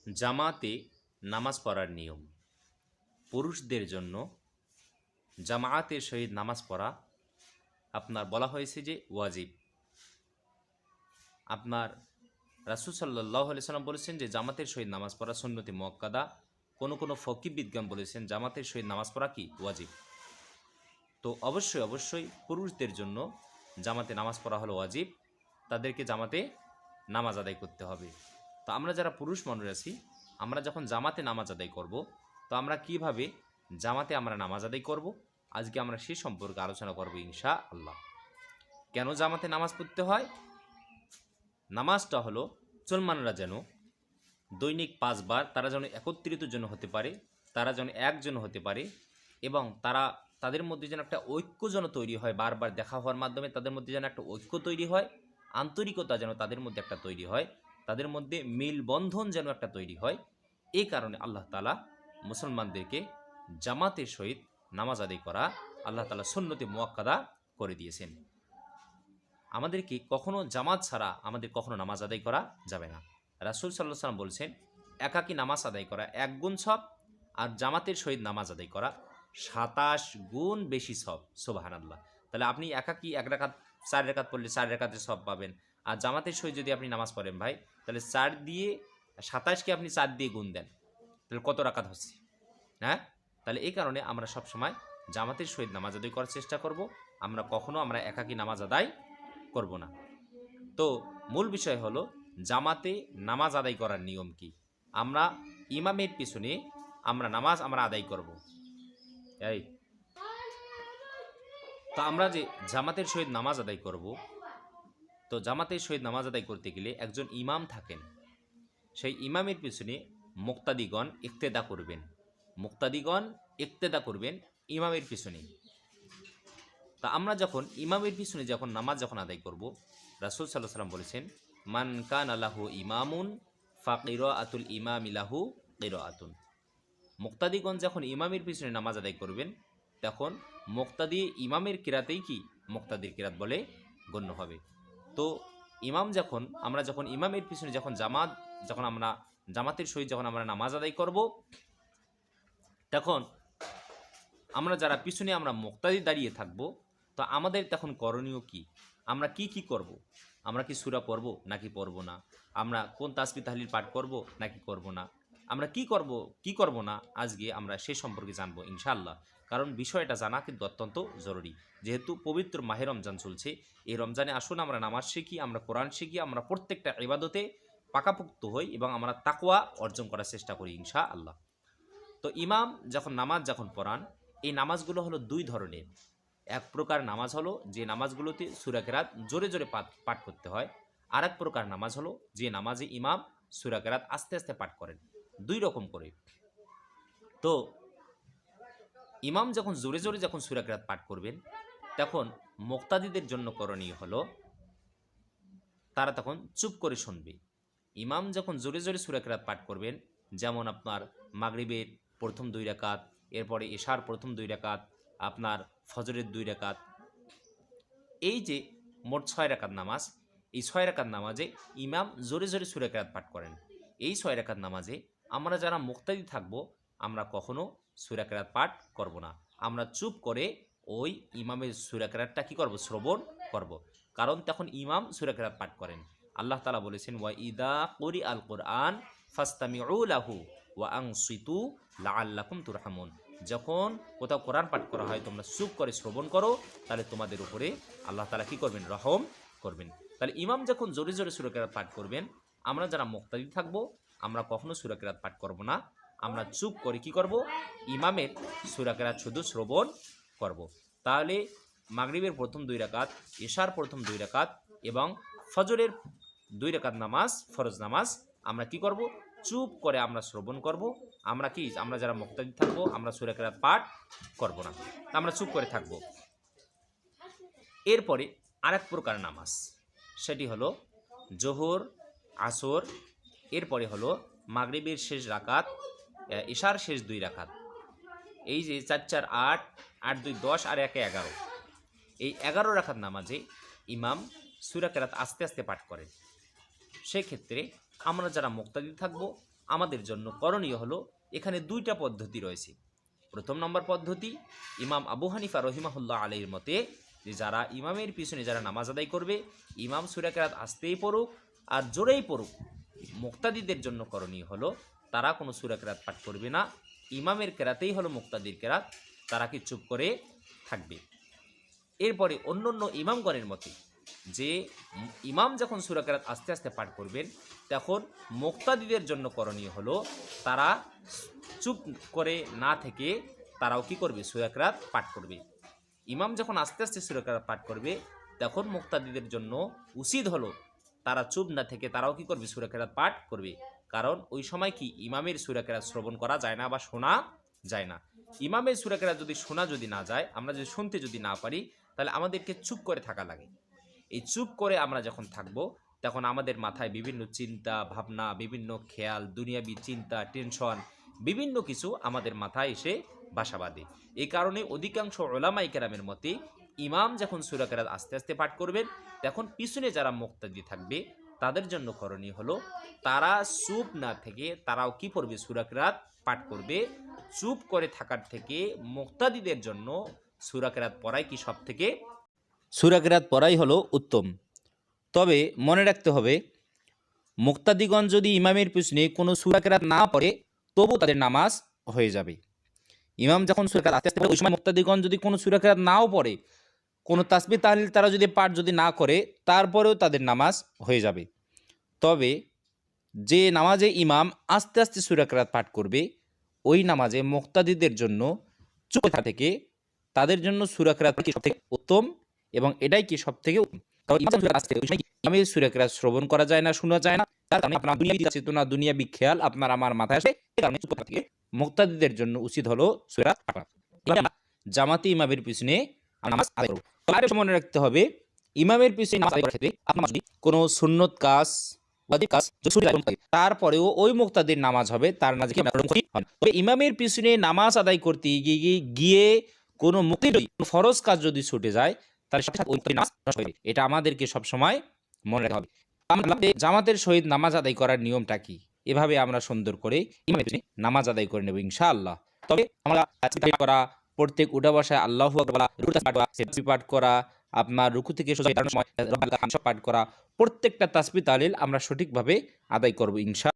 জামাতে নামাজ পড়ার নিয়ম। পুরুষদের জন্য জামায়াতের সহিত নামাজ পড়া আপনার বলা হয়েছে যে ওয়াজিব। আপনার রাসূল সাল্লাল্লাহু আলাইহি সাল্লাম বলেছেন যে জামাতের সহিত নামাজ পড়া সুন্নতে মুআক্কাদা। কোনো ফকিহ বিদ্বান বলেছেন জামাতের সহিত নামাজ পড়া কি ওয়াজিব। তো অবশ্যই পুরুষদের জন্য জামাতে নামাজ পড়া হলো ওয়াজিব। তাদেরকে জামাতে নামাজ আদায় করতে হবে। তো আমরা যারা পুরুষ মানুষ আছি, আমরা যখন জামাতে নামাজ আদায় করব, তো আমরা কিভাবে জামাতে আমরা নামাজ আদায় করব, আজকে আমরা সে সম্পর্কে আলোচনা করব ইনশাআল্লাহ। কেন জামাতে নামাজ পড়তে হয়? নামাজটা হলো মুসলমানরা যেন দৈনিক 5 বার তারা যেন একত্রিত যেন হতে পারে, তারা যেন একজন হতে পারে, এবং তাদের মধ্যে যেন একটা ঐক্য যেন তৈরি হয়। বারবার দেখা হওয়ার মাধ্যমে তাদের মধ্যে যেন একটা ঐক্য তৈরি হয়, আন্তরিকতা যেন তাদের মধ্যে একটা তৈরি হয়, তাদের মধ্যে মিলবন্ধন যেন একটা তৈরি হয়। এই কারণে আল্লাহ তাআলা মুসলমানদেরকে জামাতের সহিত নামাজ আদায় করা আল্লাহ তাআলা সুন্নতে মুআক্কাদা করে দিয়েছেন। আমাদেরকে কখনো জামাত ছাড়া আমাদের কখনো নামাজ আদায় করা যাবে না। রাসূল সাল্লাল্লাহু আলাইহি ওয়াসাল্লাম বলছেন, একাকী নামাজ আদায় করা 1 গুণ সওয়াব, আর জামাতের সহিত নামাজ আদায় করা 27 গুণ বেশি সওয়াব। সুবহানাল্লাহ। তাহলে আপনি একাকী 1 রাকাত 4 রাকাত পড়লে 4 রাকাতের সওয়াব পাবেন। আর জামাতের সহিত যদি আপনি নামাজ পড়েন ভাই, তাহলে 4 দিয়ে 27 কে আপনি 4 দিয়ে গুণ দেন, তাহলে কত রাকাত হচ্ছে? হ্যাঁ? তাহলে এই কারণে আমরা সবসময় জামাতের সহিত নামাজ আদায় করার চেষ্টা করব। আমরা একাকী নামাজ আদায় করব না। তো মূল বিষয় হলো জামাতে নামাজ আদায় করার নিয়ম কি। আমরা ইমামের পিছনে নামাজ আদায় করব। এই তো আমরা যে জামাতের সহিত নামাজ আদায় করব, তো জামাতের সহিত নামাজ আদায় করতে গেলে একজন ইমাম থাকেন। সেই ইমামের পিছনে মুক্তাদিগণ ইক্তেদা করবেন ইমামের পিছনে। তা আমরা যখন ইমামের পিছনে নামাজ আদায় করব, রাসূল সাল্লাল্লাহু আলাইহি ওয়াসাল্লাম বলেছেন, মান কানা লাহু ইমামুন ফাকিরাআতুল ইমামি লাহু কিরাআতুন। মুক্তাদিগণ যখন ইমামের পিছনে নামাজ আদায় করবেন, তখন মুক্তাদি ইমামের কিরাতেই কি মুক্তাদির কিরাত বলে গণ্য হবে। তো আমরা যখন ইমামের পিছনে আমরা জামাতের সহিত আমরা নামাজ আদায় করব, তখন আমরা যারা পিছনে আমরা মুক্তাদি দাঁড়িয়ে থাকব, তো আমাদের তখন করণীয় কি? আমরা কি করব? আমরা কি সূরা পড়ব নাকি পড়ব না? আমরা কোন তাসবিহ তাহলিল পাঠ করব নাকি করব না? আমরা কি করব না, আজকে আমরা সে সম্পর্কে জানবো ইনশাআল্লাহ। কারণ বিষয়টা জানা কিন্তু অত্যন্ত জরুরি। যেহেতু পবিত্র মাহে রমজান চলছে, এই রমজানে আসুন আমরা নামাজ শিখি, আমরা কোরআন শিখি, আমরা প্রত্যেকটা ইবাদতে পাকাপোক্ত হই এবং আমরা তাকওয়া অর্জন করার চেষ্টা করি ইনশাআল্লাহ। তো ইমাম নামাজ পড়ান, এই নামাজগুলো হলো 2 ধরনের। এক প্রকার নামাজ হলো যে নামাজগুলোতে সূরা কেরাত জোরে জোরে পাঠ করতে হয়। আর এক প্রকার নামাজ হলো যে নামাজে ইমাম সূরা কেরাত আস্তে আস্তে পাঠ করেন। 2 রকম করে। তো ইমাম জোরে জোরে সূরা কেরাত পাঠ করবেন, তখন মুক্তাদিদের জন্য করণীয় হলো তারা তখন চুপ করে শুনবে। ইমাম জোরে জোরে সূরা কেরাত পাঠ করবেন, যেমন আপনার মাগরিবের প্রথম 2 রাকাত, এরপরে এশার প্রথম 2 রাকাত, আপনার ফজরের 2 রাকাত, এই যে মোট 6 রাকাত নামাজ, এই 6 রাকাত নামাজে ইমাম জোরে জোরে সূরা কেরাত পাঠ করেন। এই 6 রাকাত নামাজে আমরা যারা মুক্তাদি থাকব, আমরা কখনো সূরা কেরাত পাঠ করব না। আমরা চুপ করে ওই ইমামের সূরা কেরাতটা কি করব? শ্রবণ করব। কারণ তখন ইমাম সূরা কেরাত পাঠ করেন। আল্লাহ তাআলা বলেছেন, ওয়া ইদা কুরিআল কুরআন ফাসতামিউ লাহু ওয়া আনসিতু লাআল্লাকুম তুরহামুন। যখন কোথাও কোরআন পাঠ করা হয়, তোমরা চুপ করে শ্রবণ করো, তাহলে তোমাদের উপরে আল্লাহ তাআলা কি করবেন? রহম করবেন। তাহলে ইমাম যখন জোরে জোরে সূরা কেরাত পাঠ করবেন, আমরা যারা মুক্তাদি থাকবো, আমরা কখনো সূরা কেরাত পাঠ করব না। আমরা চুপ করে কি করব? ইমামের সূরা কেরাত শুধু শ্রবণ করব। তাহলে মাগরিবের প্রথম 2 রাকাত, এশার প্রথম 2 রাকাত এবং ফজরের 2 রাকাত নামাজ, ফরজ নামাজ, আমরা কি করব? চুপ করে আমরা শ্রবণ করব। আমরা যারা মুক্তাদি থাকবো, আমরা সূরা কেরাত পাঠ করব না, আমরা চুপ করে থাকব। এরপরে আরেক প্রকার নামাজ, সেটি হলো জোহর, আসর, এরপরে হলো মাগরিবের শেষ রাকাত, এশার শেষ 2 রাকাত। এই যে 4 4 8, 8 2 10 আর 1 11, এই 11 রাকাত নামাজে ইমাম সূরা কেরাত আস্তে আস্তে পাঠ করেন। সেক্ষেত্রে আমরা যারা মুক্তাদি থাকবো, আমাদের জন্য করণীয় হলো, এখানে দুইটা পদ্ধতি রয়েছে। প্রথম নম্বর পদ্ধতি, ইমাম আবু হানিফা রহিমাহুল্লাহ আলাইহির মতে যে যারা ইমামের পিছনে যারা নামাজ আদায় করবে, ইমাম সূরা কেরাত আসতেই পড়ুক আর জোরেই পড়ুক, মুক্তাদিদের জন্য করণীয় হলো তারা কোনো সূরা কেরাত পাঠ করবে না, ইমামের কেরাতেই হলো মুক্তাদির কেরাত, তারা কি চুপ করে থাকবে। এরপরে অন্য অন্য ইমামগণের মতে যে ইমাম যখন সূরা কেরাত আস্তে আস্তে পাঠ করবেন, তখন মুক্তাদিদের জন্য করণীয় হলো তারা চুপ করে না থেকে তারাও কি করবে, সূরা কেরাত পাঠ করবে। ইমাম যখন আস্তে আস্তে সূরা কেরাত পাঠ করবে, তখন মুক্তাদিদের জন্য উচিত হলো তারা চুপ না থেকে তারাও কি করবে, সূরা কেরাত পাঠ করবে। কারণ ওই সময় কি ইমামের সূরা কেরাত শ্রবণ করা যায় না বা শোনা যায় না। ইমামের সূরা কেরাত যদি শোনা যদি না যায়, আমরা যদি শুনতে যদি না পারি, তাহলে আমাদেরকে চুপ করে থাকা লাগে। এই চুপ করে আমরা যখন থাকব, তখন আমাদের মাথায় বিভিন্ন চিন্তা ভাবনা, বিভিন্ন খেয়াল, দুনিয়াবি চিন্তা, টেনশন, বিভিন্ন কিছু আমাদের মাথায় এসে বাসা বাঁধে। এই কারণে অধিকাংশ উলামায়ে কেরামের মতে ইমাম যখন সূরা কেরাত আস্তে আস্তে পাঠ করবেন, তখন পিছনে যারা মুক্তাদি থাকবে তাদের জন্য করণীয় হলো তারা চুপ না থেকে তারাও কি পড়বে, সূরা কেরাত পাঠ করবে। চুপ করে থাকার থেকে মুক্তাদিদের জন্য সূরা কেরাত পড়াই কি সব থেকে, সূরা কেরাত পড়াই হলো উত্তম। তবে মনে রাখতে হবে, মুক্তাদিগণ যদি ইমামের পিছনে কোনো সূরা কেরাত না পড়ে, তবু তাদের নামাজ হয়ে যাবে। ইমাম যখন সূরা কেরাত আস্তে আস্তে পড়ে, ওই সময় মুক্তাদিগণ যদি কোনো সূরা কেরাত নাও পড়ে, কোনো তাসবিহ তাহলিল তারা যদি পাঠ যদি না করে, তারপরেও তাদের নামাজ হয়ে যাবে। তবে যে নামাজে ইমাম আস্তে আস্তে সূরা কেরাত পাঠ করবে, ওই নামাজে মুক্তাদিদের জন্য চুপ থাকা থেকে তাদের জন্য সূরা কেরাত কি সবথেকে উত্তম, এবং এটাই কি সবথেকে উত্তম। কারণ ইমাম সূরা আসতে ওই সময় ইমামের সূরা কেরাত শ্রবণ করা যায় না, শোনা যায় না, তার কারণে আপনার দুনিয়াবি চেতনা, দুনিয়াবি খেয়াল আপনার আমার মাথায় আসে। এই কারণে চুপ থাকা থেকে মুক্তাদিদের জন্য উচিত হলো সূরা পাঠ করা। জামাতে ইমামের পিছনে নামাজ আদায় করব। তবে মনে রাখতে হবে, ইমামের পিছনে নামাজ আদায় করার ক্ষেত্রে আপনার যদি কোনো সুন্নত কাজ, ওয়াজিব কাজ তারপরেও ওই মুক্তাদির নামাজ হবে, তার নামাজ কি হয়। তবে ইমামের পিছনে নামাজ আদায় করতে গিয়ে কোনো মুক্তির ফরজ কাজ যদি ছুটে যায়, তাহলে সাথে সাথে ওই নামাজ নষ্ট হয়ে যাবে। এটা আমাদেরকে সবসময় মনে রাখতে হবে। জামাতের সহিত নামাজ আদায় করার নিয়মটা কি, এভাবে আমরা সুন্দর করে ইমামের পিছনে নামাজ আদায় করে নেব ইনশাআল্লাহ। তবে আমরা করা, প্রত্যেক উঠা বসায় আল্লাহু আকবার পাঠ করা, আপনার রুকু থেকে সোজা দাঁড়ানোর সময় পাঠ করা, প্রত্যেকটা তাসবিহ তাহলিল আমরা সঠিকভাবে আদায় করব ইনশাআল্লাহ।